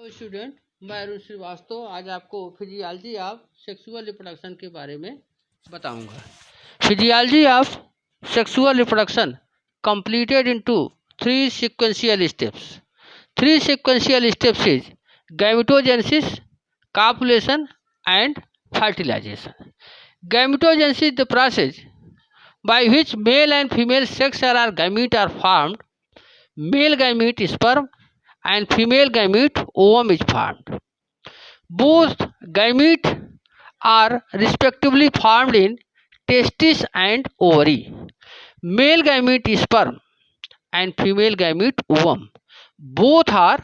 Hello student, मैं अरुण श्रीवास्तव आज आपको फिजियोलॉजी ऑफ सेक्सुअल रिप्रोडक्शन के बारे में बताऊंगा। Physiology of sexual reproduction completed into three sequential steps. Three sequential steps is gametogenesis, copulation, and fertilization. Gametogenesis is the process by which male and female sexual gamete are formed. Male gamete sperm and female gamete ovum is formed. Both gametes are respectively formed in testis and ovary. Male gamete sperm and female gamete ovum both are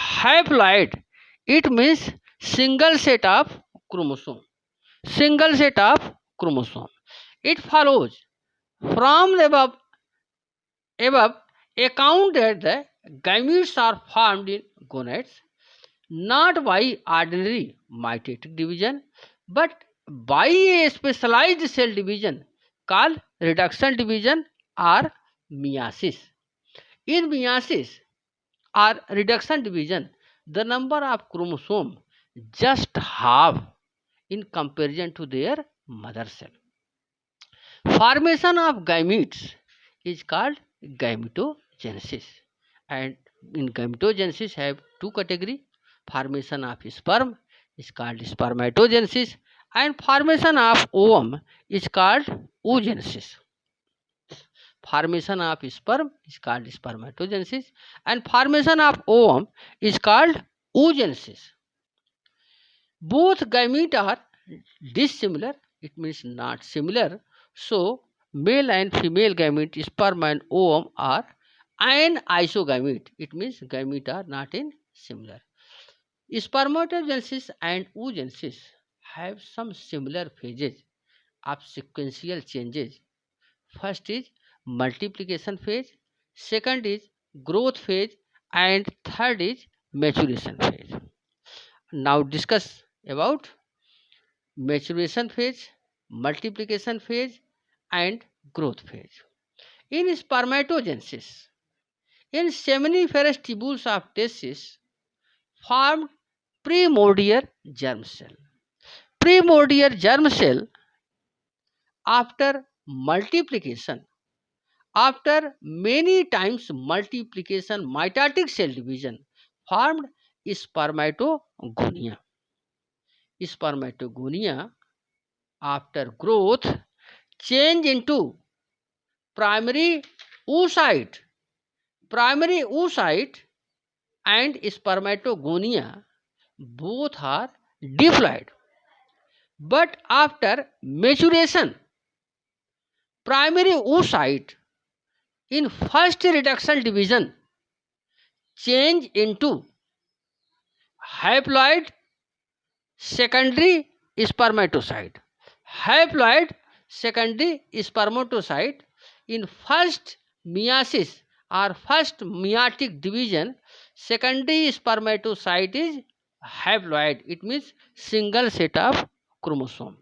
haploid. It means single set of chromosome. Single set of chromosome. It follows from the above account that the gametes are formed in gonads not by ordinary mitotic division but by a specialized cell division called reduction division or meiosis. In meiosis or reduction division, the number of chromosomes just half in comparison to their mother cell. Formation of gametes is called gametogenesis, and in gametogenesis have two categories. Formation of sperm is called spermatogenesis and formation of ovum is called oogenesis. Formation of sperm is called spermatogenesis and formation of ovum is called oogenesis. Both gametes are dissimilar, it means not similar. So male and female gamete, sperm and ovum are anisogamete. It means gametes are not in similar. Spermatogenesis and oogenesis have some similar phases of sequential changes. First is multiplication phase, second is growth phase, and third is maturation phase. Now discuss about maturation phase, multiplication phase, and growth phase. In spermatogenesis, in seminiferous tubules of testis formed primordial germ cell. Primordial germ cell after multiplication, after many times multiplication, mitotic cell division formed spermatogonia. Spermatogonia after growth change into primary oocyte. Primary oocyte and spermatogonia both are diploid. But after maturation, primary oocyte in first reduction division change into haploid secondary spermatocyte. Haploid secondary spermatocyte in first meiosis or first meiotic division, secondary spermatocyte is haploid. It means single set of chromosome.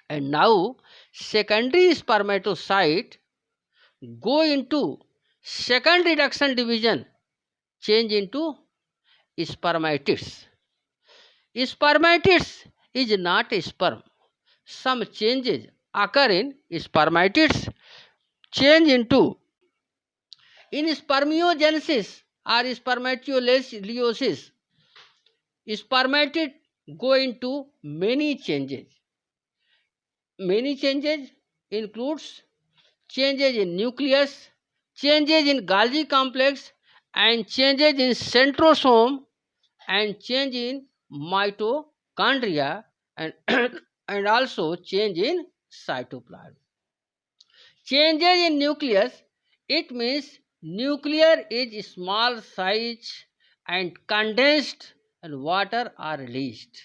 And now secondary spermatocyte go into second reduction division, change into spermatids. Spermatids is not a sperm. Some changes occur in spermatids, change into in spermiogenesis or spermatoleiosis. Spermatid go into many changes. Many changes includes changes in nucleus, changes in Golgi complex, and changes in centrosome, and change in mitochondria, and and also change in cytoplasm. Changes in nucleus, it means nuclear is small size and condensed and water are released.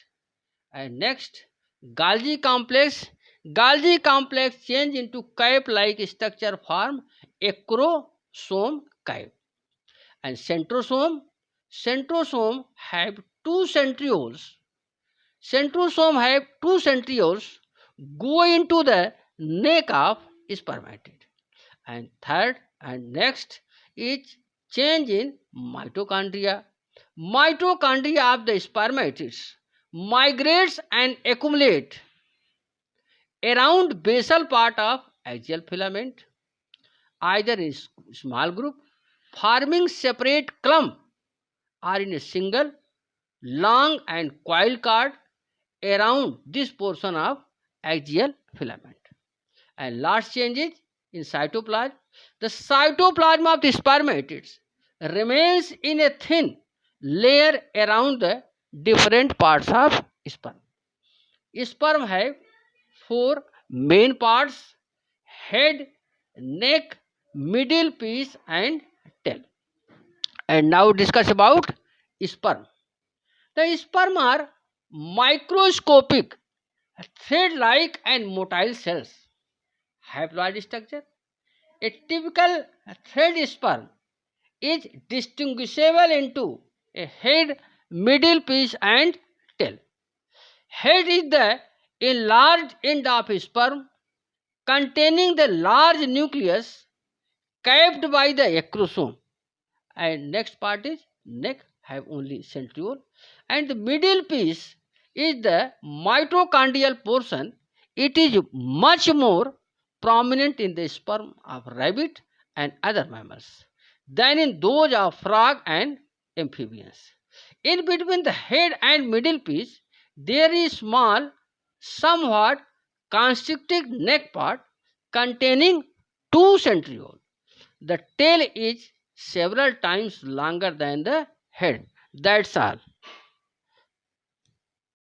And next, Golgi complex. Golgi complex change into cape-like structure form acrosome cape. And centrosome, centrosome have two centrioles. Centrosome have two centrioles go into the neck of spermatid. And third and next is change in mitochondria. mitochondria of the spermatids migrates and accumulate around basal part of axial filament, either in small group, forming separate clump, or in a single, long and coiled cord around this portion of axial filament. And last changes in cytoplasm. The cytoplasm of the spermatids remains in a thin layer around the different parts of sperm. Sperm have four main parts: head, neck, middle piece, and tail. And now discuss about sperm. The sperm are microscopic, thread-like and motile cells. Haploid structure. A typical thread sperm is distinguishable into a head, middle piece, and tail. Head is the enlarged end of sperm containing the large nucleus capped by the acrosome. And next part is neck, have only centriole. And the middle piece is the mitochondrial portion. It is much more prominent in the sperm of rabbit and other mammals than in those of frog and amphibians. In between the head and middle piece, there is small, somewhat constricted neck part containing two centrioles. The tail is several times longer than the head. That's all.